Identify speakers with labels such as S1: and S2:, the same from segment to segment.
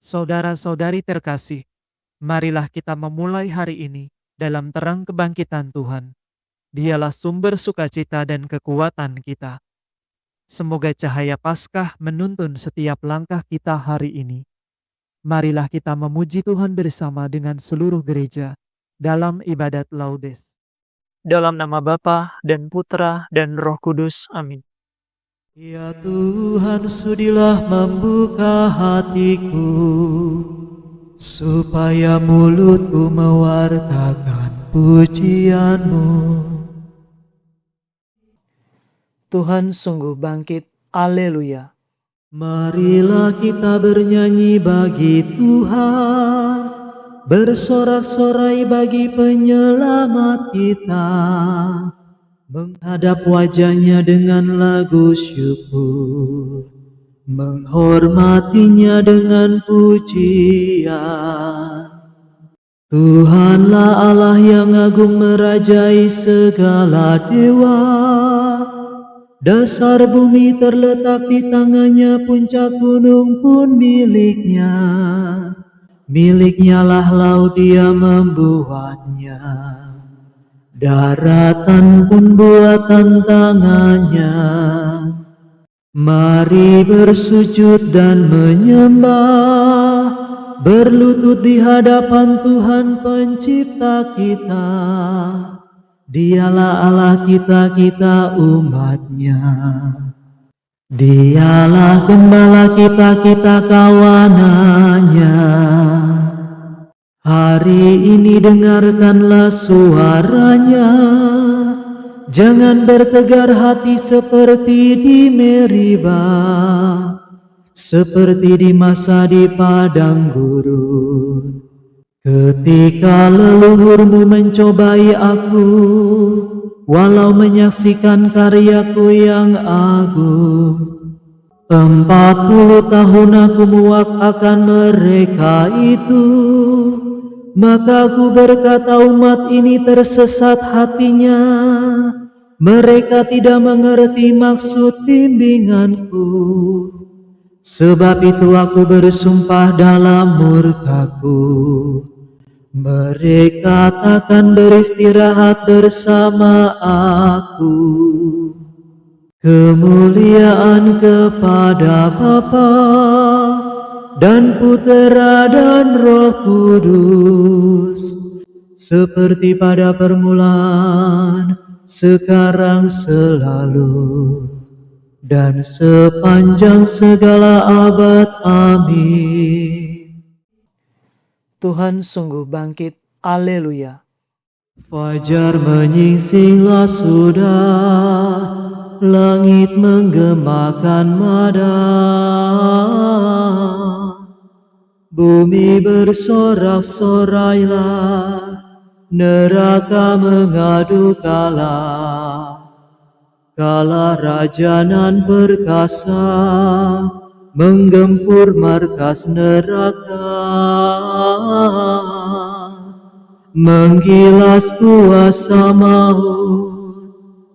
S1: Saudara-saudari terkasih, marilah kita memulai hari ini dalam terang kebangkitan Tuhan. Dialah sumber sukacita dan kekuatan kita. Semoga cahaya Paskah menuntun setiap langkah kita hari ini. Marilah kita memuji Tuhan bersama dengan seluruh gereja dalam ibadat Laudes.
S2: Dalam nama Bapa dan Putra dan Roh Kudus. Amin.
S1: Ya Tuhan, sudilah membuka hatiku, supaya mulutku mewartakan pujian-Mu.
S2: Tuhan sungguh bangkit. Haleluya.
S1: Marilah kita bernyanyi bagi Tuhan, bersorak-sorai bagi penyelamat kita, menghadap wajah-Nya dengan lagu syukur, menghormatinya dengan pujian. Tuhanlah Allah yang agung merajai segala dewa. Dasar bumi terletak di tangannya, puncak gunung pun miliknya. Miliknya lah laut, Dia membuatnya. Daratan pun buatan tangannya. Mari bersujud dan menyembah, berlutut di hadapan Tuhan pencipta kita. Dialah Allah kita, kita umat-Nya. Dialah gembala kita, kita kawanan-Nya. Hari ini dengarkanlah suara-Nya. Jangan bertegar hati seperti di Meribah, seperti di masa di padang gurun. Ketika leluhurmu mencobai aku, walau menyaksikan karyaku yang agung. 40 tahun aku muak akan mereka itu. Maka aku berkata, umat ini tersesat hatinya. Mereka tidak mengerti maksud bimbinganku. Sebab itu aku bersumpah dalam murkaku, mereka takkan beristirahat bersama aku. Kemuliaan kepada Bapa dan Putera dan Roh Kudus, seperti pada permulaan, sekarang, selalu, dan sepanjang segala abad. Amin.
S2: Tuhan sungguh bangkit. Haleluya.
S1: Fajar menyingsinglah sudah, langit menggemakan mada. Bumi bersorak-sorailah, neraka mengadu kalah. Kala raja nan perkasa menggempur markas neraka, menggilas kuasa maut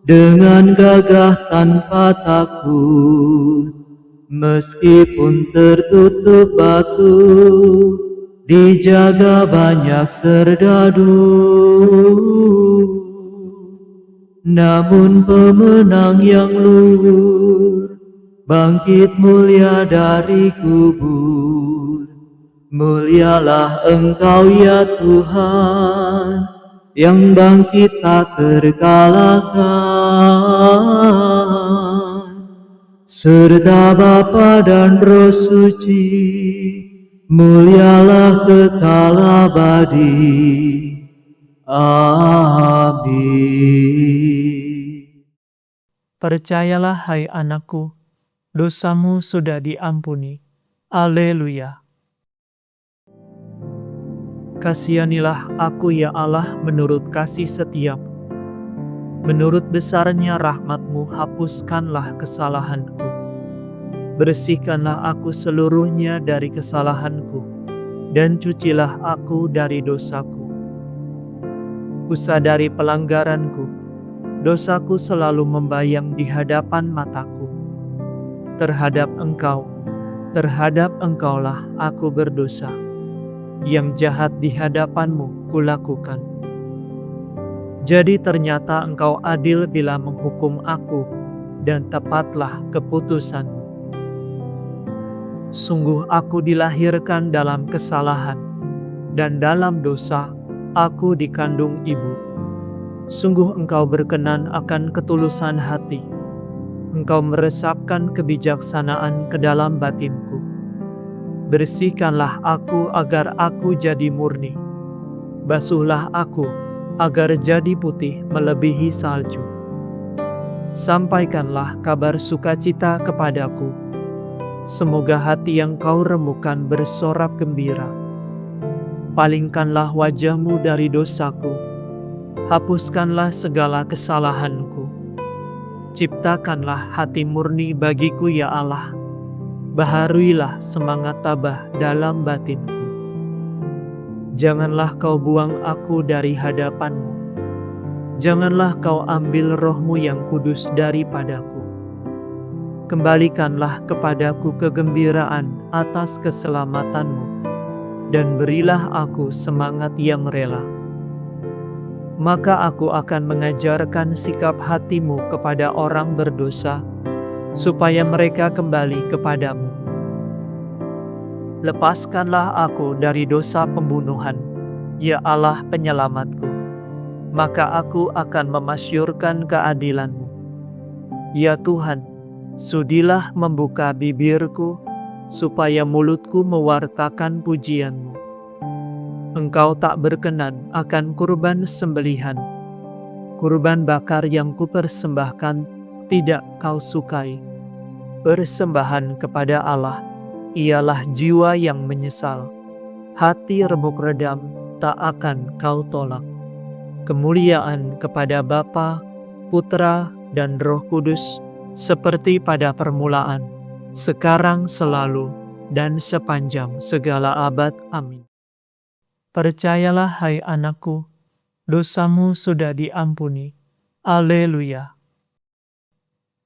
S1: dengan gagah tanpa takut. Meskipun tertutup batu, dijaga banyak serdadu. Namun pemenang yang luhur bangkit mulia dari kubur. Mulialah Engkau ya Tuhan, yang bangkit tak terkalahkan. Serta Bapa dan Roh Suci, mulialah kekal abadi. Amin.
S2: Percayalah hai anakku, dosamu sudah diampuni. Haleluya. Kasihanilah aku ya Allah menurut kasih setiap-Mu. Menurut besarnya rahmat-Mu hapuskanlah kesalahanku. Bersihkanlah aku seluruhnya dari kesalahanku, dan cucilah aku dari dosaku. Kusadari pelanggaranku, dosaku selalu membayang di hadapan mataku. Terhadap Engkau, terhadap Engkaulah aku berdosa. Yang jahat di hadapan-Mu kulakukan. Jadi ternyata Engkau adil bila menghukum aku, dan tepatlah keputusan-Mu. Sungguh aku dilahirkan dalam kesalahan, dan dalam dosa aku dikandung ibu. Sungguh Engkau berkenan akan ketulusan hati. Engkau meresapkan kebijaksanaan ke dalam batinku. Bersihkanlah aku agar aku jadi murni. Basuhlah aku agar jadi putih melebihi salju. Sampaikanlah kabar sukacita kepadaku. Semoga hati yang Kau remukan bersorak gembira. Palingkanlah wajah-Mu dari dosaku. Hapuskanlah segala kesalahanku. Ciptakanlah hati murni bagiku ya Allah. Baharuilah semangat tabah dalam batinku. Janganlah Kau buang aku dari hadapan-Mu. Janganlah Kau ambil Roh-Mu yang kudus daripadaku. Kembalikanlah kepadaku kegembiraan atas keselamatan-Mu, dan berilah aku semangat yang rela. Maka aku akan mengajarkan sikap hati-Mu kepada orang berdosa, supaya mereka kembali kepadamu. Lepaskanlah aku dari dosa pembunuhan, ya Allah penyelamatku. Maka aku akan memasyurkan keadilan-Mu. Ya Tuhan, sudilah membuka bibirku, supaya mulutku mewartakan pujian-Mu. Engkau tak berkenan akan kurban sembelihan. Kurban bakar yang kupersembahkan tidak Kau sukai. Persembahan kepada Allah ialah jiwa yang menyesal. Hati remuk redam tak akan Kau tolak. Kemuliaan kepada Bapa, Putra, dan Roh Kudus, seperti pada permulaan, sekarang, selalu, dan sepanjang segala abad. Amin. Percayalah hai anakku, dosamu sudah diampuni. Haleluya.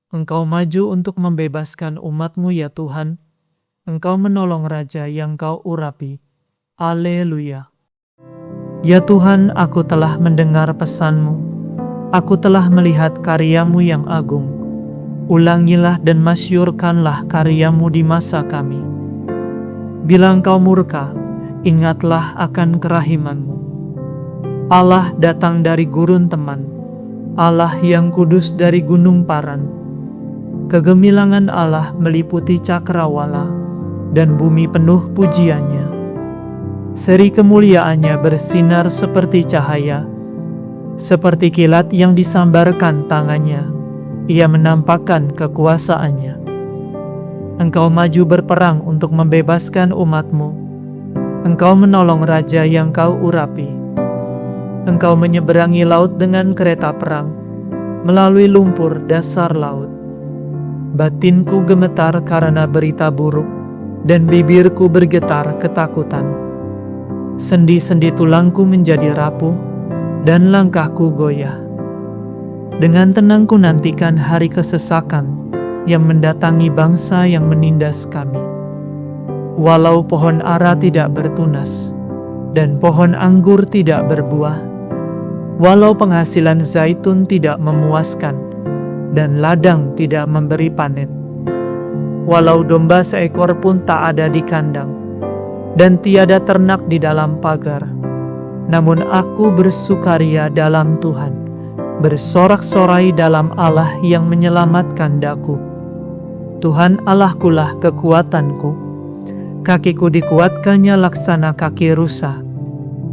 S2: Engkau maju untuk membebaskan umat-Mu ya Tuhan. Engkau menolong raja yang Kau urapi. Haleluya. Ya Tuhan, aku telah mendengar pesan-Mu. Aku telah melihat karya-Mu yang agung. Ulangilah dan masyurkanlah karya-Mu di masa kami. Bila Engkau murka, ingatlah akan kerahiman-Mu. Allah datang dari gurun teman, Allah yang kudus dari gunung Paran. Kegemilangan Allah meliputi cakrawala, dan bumi penuh pujiannya. Seri kemuliaannya bersinar seperti cahaya, seperti kilat yang disambarkan tangannya. Ia menampakkan kekuasaannya. Engkau maju berperang untuk membebaskan umat-Mu. Engkau menolong raja yang Kau urapi. Engkau menyeberangi laut dengan kereta perang, melalui lumpur dasar laut. Batinku gemetar karena berita buruk, dan bibirku bergetar ketakutan. Sendi-sendi tulangku menjadi rapuh, dan langkahku goyah. Dengan tenang ku nantikan hari kesesakan yang mendatangi bangsa yang menindas kami. Walau pohon ara tidak bertunas, dan pohon anggur tidak berbuah, walau penghasilan zaitun tidak memuaskan, dan ladang tidak memberi panen, walau domba seekor pun tak ada di kandang, dan tiada ternak di dalam pagar, namun aku bersukaria dalam Tuhan, bersorak-sorai dalam Allah yang menyelamatkan daku. Tuhan Allahkulah kekuatanku, kakiku dikuatkannya laksana kaki rusa,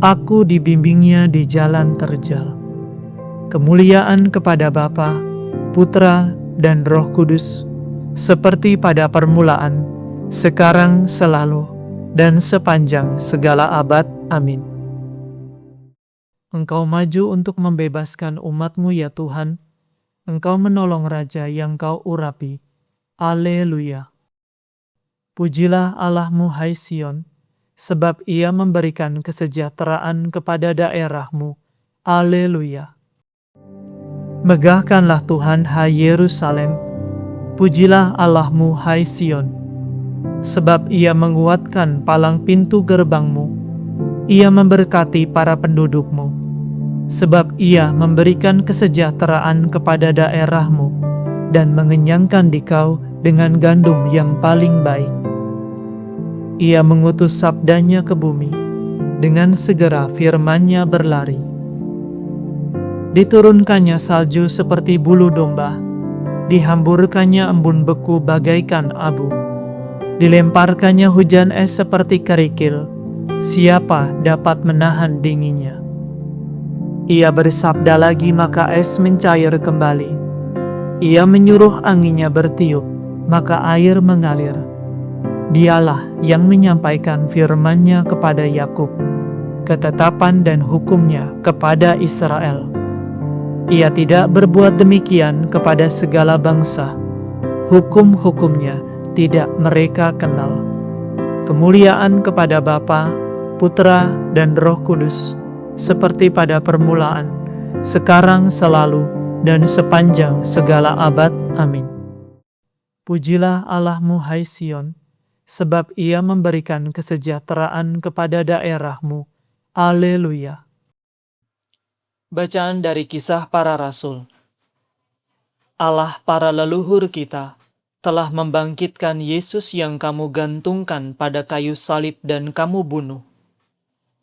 S2: aku dibimbingnya di jalan terjal. Kemuliaan kepada Bapa, Putra, dan Roh Kudus, seperti pada permulaan, sekarang, selalu, dan sepanjang segala abad. Amin. Engkau maju untuk membebaskan umat-Mu ya Tuhan. Engkau menolong raja yang Kau urapi. Haleluya. Pujilah Allah-Mu hai Sion, sebab Ia memberikan kesejahteraan kepada daerah-Mu. Haleluya. Megahkanlah Tuhan hai Yerusalem. Pujilah Allah-Mu hai Sion. sebab Ia menguatkan palang pintu gerbangmu. Ia memberkati para pendudukmu, sebab Ia memberikan kesejahteraan kepada daerahmu dan mengenyangkan dikau dengan gandum yang paling baik. Ia mengutus sabdanya ke bumi, dengan segera firman-Nya berlari. Diturunkannya salju seperti bulu domba, dihamburkannya embun beku bagaikan abu, dilemparkannya hujan es seperti kerikil. Siapa dapat menahan dinginnya? Ia bersabda lagi, maka es mencair kembali. Ia menyuruh anginnya bertiup, maka air mengalir. Dialah yang menyampaikan firman-Nya kepada Yakub, ketetapan dan hukum-Nya kepada Israel. Ia tidak berbuat demikian kepada segala bangsa. Hukum-hukum-Nya tidak mereka kenal. Kemuliaan kepada Bapa, Putra, dan Roh Kudus, seperti pada permulaan, sekarang, selalu, dan sepanjang segala abad. Amin. Pujilah Allahmu, hai Sion, sebab Ia memberikan kesejahteraan kepada daerahmu. Haleluya. Bacaan dari Kisah Para Rasul. Allah para leluhur kita telah membangkitkan Yesus yang kamu gantungkan pada kayu salib dan kamu bunuh.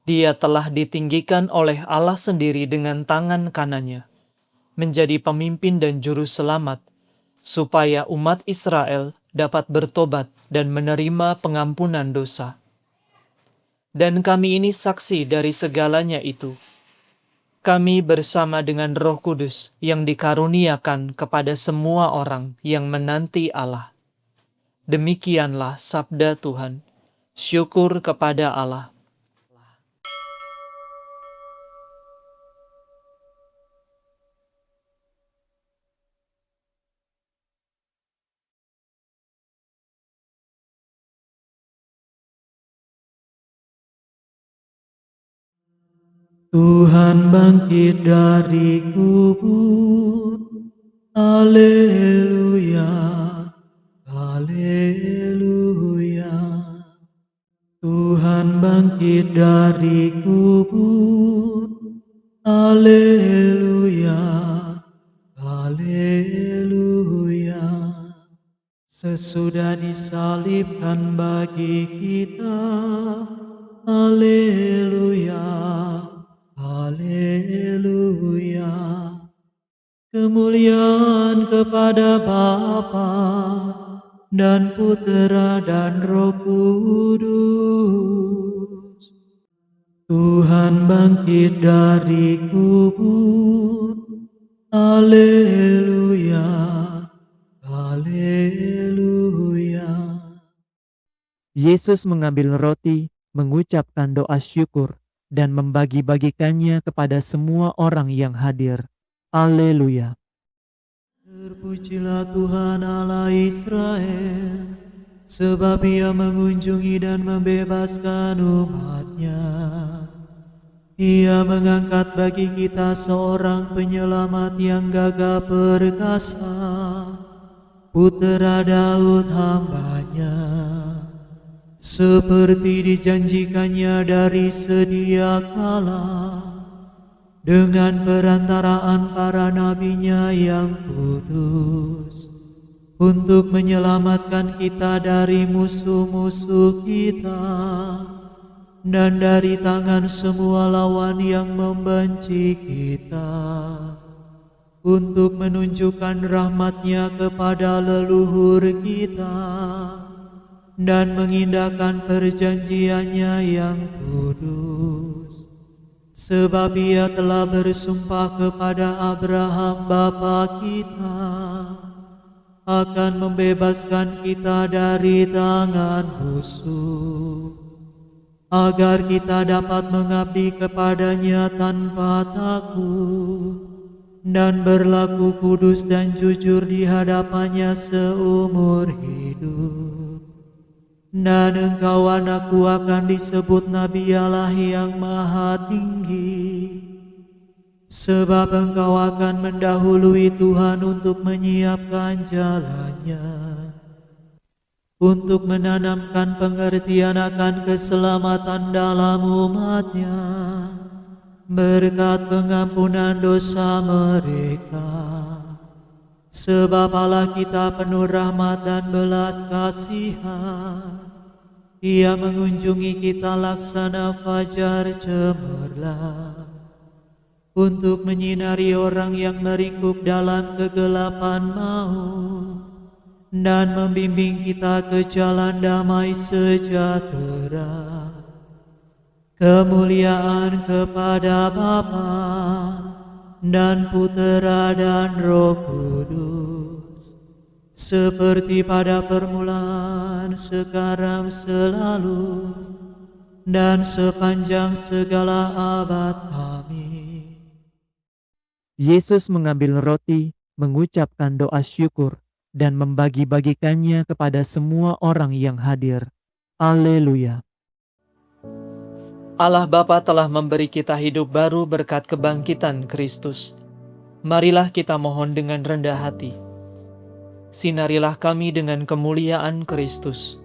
S2: Dia telah ditinggikan oleh Allah sendiri dengan tangan kanannya, menjadi pemimpin dan juru selamat, supaya umat Israel dapat bertobat dan menerima pengampunan dosa. Dan kami ini saksi dari segalanya itu. Kami bersama dengan Roh Kudus yang dikaruniakan kepada semua orang yang menanti Allah. Demikianlah sabda Tuhan. Syukur kepada Allah.
S1: Tuhan bangkit dari kubur, haleluya, haleluya. Tuhan bangkit dari kubur, haleluya, haleluya. Sesudah disalibkan bagi kita, haleluya, haleluya. Kemuliaan kepada Bapa dan Putera dan Roh Kudus. Tuhan bangkit dari kubur, haleluya, haleluya. Yesus mengambil roti, mengucapkan doa syukur, dan membagi-bagikannya kepada semua orang yang hadir. Haleluya. Terpujilah Tuhan Allah Israel, sebab Ia mengunjungi dan membebaskan umat-Nya. Ia mengangkat bagi kita seorang penyelamat yang gagah perkasa, Putera Daud hamba-Nya. Seperti dijanjikannya dari sedia kala, dengan perantaraan para nabi-Nya yang kudus, untuk menyelamatkan kita dari musuh-musuh kita, dan dari tangan semua lawan yang membenci kita, untuk menunjukkan rahmat-Nya kepada leluhur kita, dan mengindahkan perjanjian-Nya yang kudus. Sebab Ia telah bersumpah kepada Abraham bapa kita, akan membebaskan kita dari tangan musuh, agar kita dapat mengabdi kepada-Nya tanpa takut, dan berlaku kudus dan jujur di hadapan-Nya seumur hidup. Dan engkau anakku akan disebut Nabi Allah yang Maha Tinggi, sebab engkau akan mendahului Tuhan untuk menyiapkan jalan-Nya, untuk menanamkan pengertian akan keselamatan dalam umat-Nya, berkat pengampunan dosa mereka. Sebab Allah kita penuh rahmat dan belas kasihan. Ia mengunjungi kita laksana fajar cemerlang, untuk menyinari orang yang meringkuk dalam kegelapan maut, dan membimbing kita ke jalan damai sejahtera. Kemuliaan kepada Bapa dan Putera dan Roh Kudus, seperti pada permulaan, sekarang, selalu, dan sepanjang segala abad. Amin.
S2: Yesus mengambil roti, mengucapkan doa syukur, dan membagi-bagikannya kepada semua orang yang hadir. Haleluya. Allah Bapa telah memberi kita hidup baru berkat kebangkitan Kristus. Marilah kita mohon dengan rendah hati. Sinarilah kami dengan kemuliaan Kristus.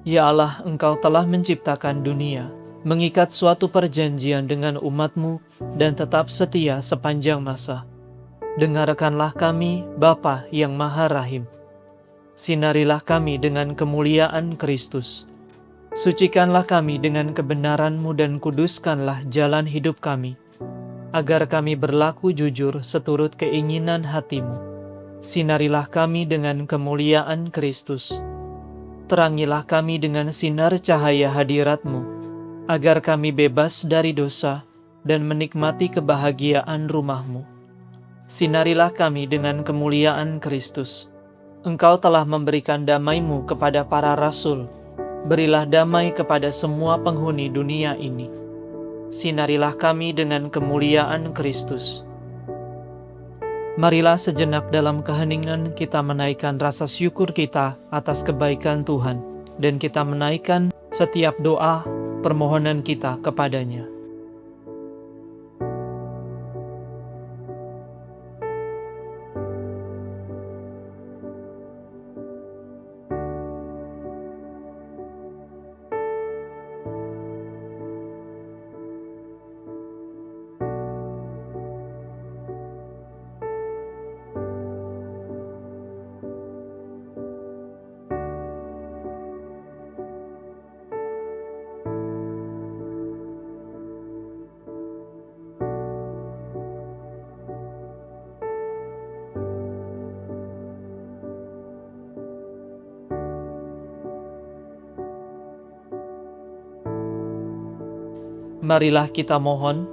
S2: Ya Allah, Engkau telah menciptakan dunia, mengikat suatu perjanjian dengan umat-Mu, dan tetap setia sepanjang masa. Dengarkanlah kami, Bapa yang Maha Rahim. Sinarilah kami dengan kemuliaan Kristus. Sucikanlah kami dengan kebenaran-Mu dan kuduskanlah jalan hidup kami, agar kami berlaku jujur seturut keinginan hati-Mu. Sinarilah kami dengan kemuliaan Kristus. Terangilah kami dengan sinar cahaya hadirat-Mu, agar kami bebas dari dosa dan menikmati kebahagiaan rumah-Mu. Sinarilah kami dengan kemuliaan Kristus. Engkau telah memberikan damai-Mu kepada para rasul. Berilah damai kepada semua penghuni dunia ini. Sinarilah kami dengan kemuliaan Kristus. Marilah sejenak dalam keheningan kita menaikkan rasa syukur kita atas kebaikan Tuhan, dan kita menaikkan setiap doa permohonan kita kepadanya. Marilah kita mohon,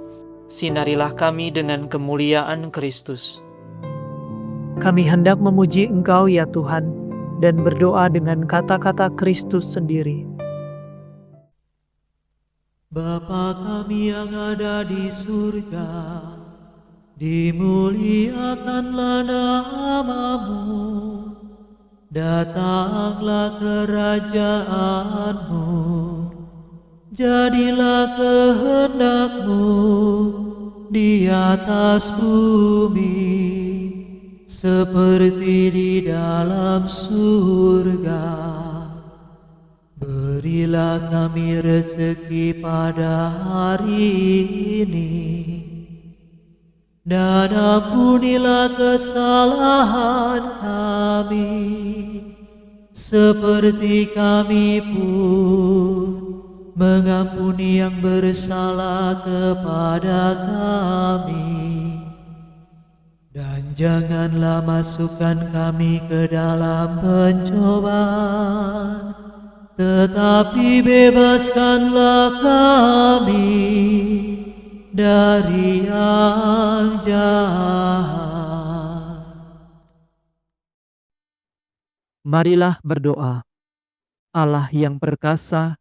S2: sinarilah kami dengan kemuliaan Kristus. Kami hendak memuji Engkau ya Tuhan, dan berdoa dengan kata-kata Kristus sendiri.
S1: Bapa kami yang ada di surga, dimuliakanlah nama-Mu, datanglah kerajaan-Mu, jadilah kehendak-Mu di atas bumi, seperti di dalam surga. Berilah kami rezeki pada hari ini, dan ampunilah kesalahan kami, seperti kami pun mengampuni yang bersalah kepada kami. Dan janganlah masukkan kami ke dalam pencobaan, tetapi bebaskanlah kami dari yang jahat.
S2: Marilah berdoa. Allah yang perkasa,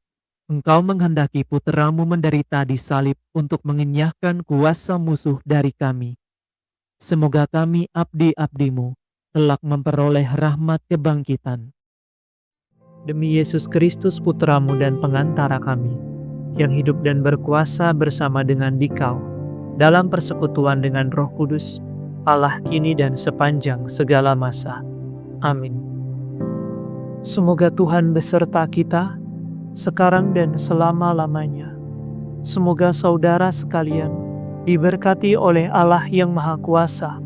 S2: Engkau menghendaki Putra-Mu menderita di salib untuk mengenyahkan kuasa musuh dari kami. Semoga kami abdi-abdi-Mu kelak memperoleh rahmat kebangkitan. Demi Yesus Kristus Putra-Mu dan pengantara kami, yang hidup dan berkuasa bersama dengan Dikau, dalam persekutuan dengan Roh Kudus, Allah kini dan sepanjang segala masa. Amin. Semoga Tuhan beserta kita, sekarang dan selama-lamanya. Semoga saudara sekalian diberkati oleh Allah yang Maha Kuasa,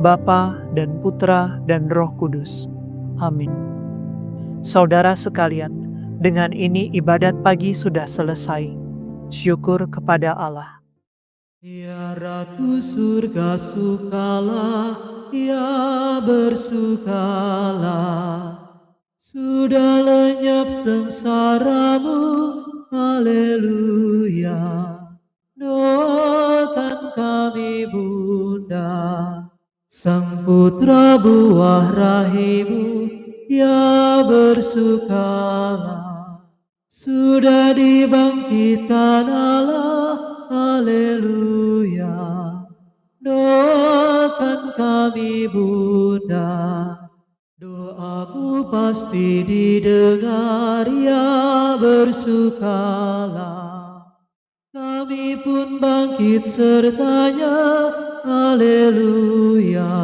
S2: Bapa dan Putra dan Roh Kudus. Amin. Saudara sekalian, dengan ini ibadat pagi sudah selesai. Syukur kepada Allah.
S1: Ya Ratu surga sukalah, ya bersukalah. Sudah lenyap sengsaramu, haleluya. Doakan kami Bunda, Sang Putra buah rahimu, ya bersukalah. Sudah dibangkitkan Allah, haleluya. Doakan kami Bunda, doamu pasti didengar, ya bersukalah. Kami pun bangkit sertanya, haleluya.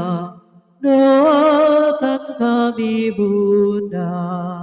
S1: Doakan kami Bunda.